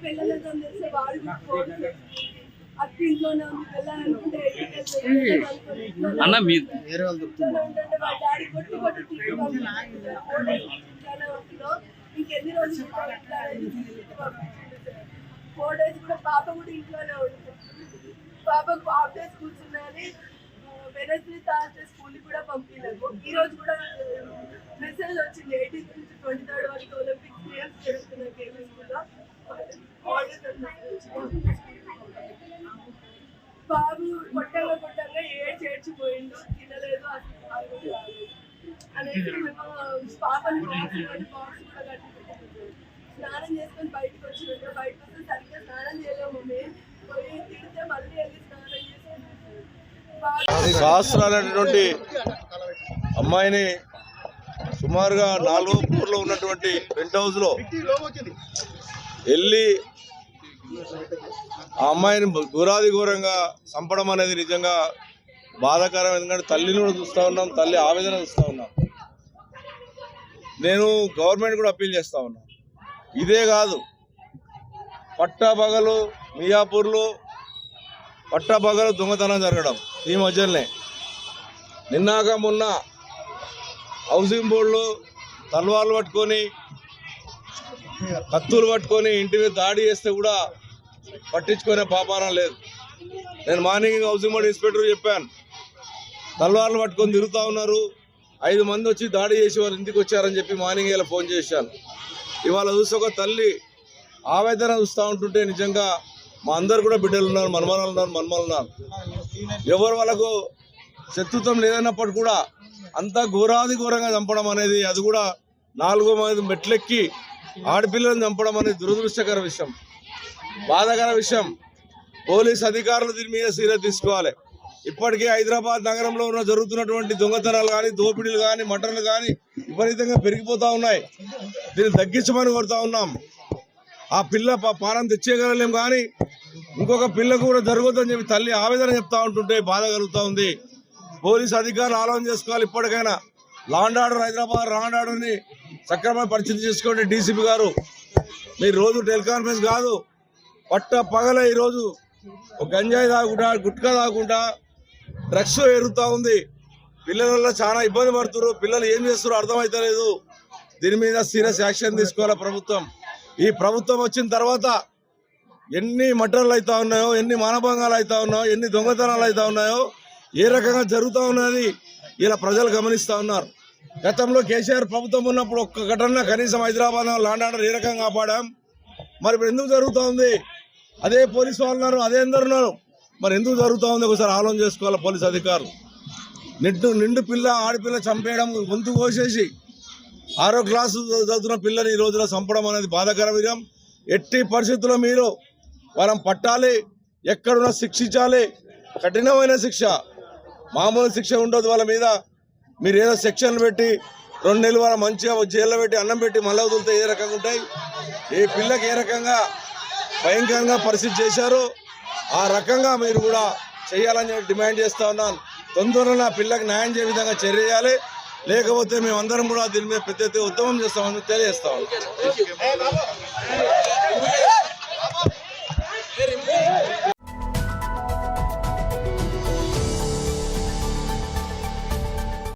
పిల్లలతో తెలిసే వాడు అక్క ఇంట్లోనే ఉంది వెళ్ళాలనుకుంటే అన్న మీ డాడీ కొట్టి కొట్టి ఇంకెన్ని రోజులు 4 days కూడా పాప కూడా ఇంట్లోనే ఉంటుంది. పాపకు హాఫ్ డే స్కూల్స్ ఉన్నాయని వెనస్డే థర్స్డే స్కూల్కి కూడా పంపించలేము. ఈ రోజు కూడా మెసేజ్ వచ్చింది 18th నుంచి 23rd వరకు ఒలింపిక్స్ గేమ్స్ జరుగుతున్నాయి కేబిఎస్ కూడా. బాబు కొట్టంగా ఏడ్చిపోయిండు, తినలేదు అనేది మేము పాపని బాక్స్ కూడా కట్టి స్నానం చేసుకొని బయటకు వచ్చినట్టు బయటకు వస్తే సరిగ్గా స్నానం చేయలేము. మేము పోయి తిడితే మళ్ళీ వెళ్ళి స్నానం చేసుకుంటాం. సహస్రాలైనటువంటి అమ్మాయిని సుమారుగా 4వ ఫ్లోర్లో ఉన్నటువంటి పెంట్ హౌస్లో వెళ్ళి ఆ అమ్మాయిని ఘోరంగా చంపడం అనేది నిజంగా బాధాకరం. ఎందుకంటే తల్లిని కూడా చూస్తూ ఉన్నాం, తల్లి ఆవేదన చూస్తూ ఉన్నాం. నేను గవర్నమెంట్ కూడా అప్పీల్ చేస్తూ ఉన్నా, ఇదే కాదు పట్టాపగలు మియాపూర్లో పట్టాపగలు దొంగతనం జరగడం ఈ మధ్యలోనే. నిన్నాక మొన్న హౌసింగ్ బోర్డులో తల్వార్లు పట్టుకొని కత్తులు పట్టుకొని ఇంటి మీద దాడి చేస్తే కూడా పట్టించుకునే పాపానం లేదు. నేను మార్నింగ్ హౌసింగ్ బోర్డు ఇన్స్పెక్టర్ చెప్పాను, తల్వార్లు పట్టుకొని తిరుగుతూ ఉన్నారు, 5 మంది వచ్చి దాడి చేసి వాళ్ళు ఇంటికి వచ్చారని చెప్పి మార్నింగ్ ఇలా ఫోన్ చేశాను. ఇవాళ చూసి ఒక తల్లి ఆవేదన చూస్తూ ఉంటుంటే నిజంగా మా అందరు కూడా బిడ్డలు ఉన్నారు, మనమరాలు ఉన్నారు. ఎవరు వాళ్ళకు శత్రుత్వం లేదన్నప్పుడు కూడా అంత ఘోరంగా చంపడం అనేది, అది కూడా 4వ మంది మెట్లెక్కి ఆడపిల్లలను చంపడం అనేది దురదృష్టకర విషయం, బాధాకర విషయం. పోలీస్ అధికారులు దీని మీద సీరియస్ తీసుకోవాలి. ఇప్పటికే హైదరాబాద్ నగరంలో జరుగుతున్నటువంటి దొంగతనాలు కానీ, దోపిడీలు కానీ, మటన్లు కానీ విపరీతంగా పెరిగిపోతూ ఉన్నాయి. దీన్ని తగ్గించమని కోరుతా ఉన్నాం. ఆ పిల్ల పానం తెచ్చేయగలలేం కానీ ఇంకొక పిల్లకు కూడా జరగొద్దని చెప్పి తల్లి ఆవేదన చెప్తా ఉంటుంటే బాధ కలుగుతూ ఉంది. పోలీస్ అధికారులు ఆలోచన చేసుకోవాలి. ఇప్పటికైనా law and order, Hyderabad law and ఆర్డర్ని సక్రమంగా పరిస్థితి చేసుకోండి. డీసీపీ గారు, మీరు రోజు టెలికాన్ఫరెన్స్ కాదు, పట్ట పగల ఈరోజు గంజాయి తాగుకుంటా, గుట్కా తాగుకుంటా డ్రగ్స్ ఎరుగుతూ ఉంది. పిల్లల వల్ల చాలా ఇబ్బంది పడుతున్నారు. పిల్లలు ఏం చేస్తారో అర్థమవుతలేదు. దీని మీద సీరియస్ యాక్షన్ తీసుకోవాలి ప్రభుత్వం. ఈ ప్రభుత్వం వచ్చిన తర్వాత ఎన్ని మటన్లు అవుతా ఉన్నాయో, ఎన్ని మానభంగాలు అవుతా ఉన్నాయో, ఎన్ని దొంగతనాలు అవుతా ఉన్నాయో, ఏ రకంగా జరుగుతూ ఉన్నది ఇలా ప్రజలు గమనిస్తూ ఉన్నారు. గతంలో కేసీఆర్ ప్రభుత్వం ఉన్నప్పుడు ఒక్క ఘటన కనీసం హైదరాబాద్ లా అండ్ ఆర్డర్ ఏ రకంగా కాపాడాం, మరి ఇప్పుడు ఎందుకు జరుగుతూ ఉంది? అదే పోలీసు వాళ్ళు ఉన్నారు, అదే అందరు ఉన్నారు, మరి ఎందుకు జరుగుతూ ఉంది ఒకసారి ఆలోచన చేసుకోవాలి పోలీసు అధికారులు. నిండు పిల్ల ఆడపిల్ల చంపేయడం, గొంతు కోసేసి 6వ క్లాసు చదువుతున్న పిల్లని ఈ రోజులో చంపడం అనేది బాధాకర విషయం. ఎట్టి పరిస్థితుల్లో మీరు వాళ్ళని పట్టాలి, ఎక్కడున్నా శిక్షించాలి, కఠినమైన శిక్ష, మామూలు శిక్ష ఉండదు వాళ్ళ మీద. మీరు ఏదో సెక్షన్లు పెట్టి 2 నెలలు వాళ్ళ మంచిగా జైల్లో పెట్టి అన్నం పెట్టి మళ్ళీ వదిలితే ఏ రకంగా ఉంటాయి? ఈ పిల్లకి ఏ రకంగా భయంకరంగా పరిస్థితి చేశారో ఆ రకంగా మీరు కూడా చేయాలని డిమాండ్ చేస్తూ ఉన్నాను. తొందరలో ఆ పిల్లకి న్యాయం చేయ విధంగా చర్య చేయాలి, లేకపోతే మేమందరం కూడా దీని మీద పెద్ద ఎత్తున ఉద్యమం చేస్తామని తెలియజేస్తాం.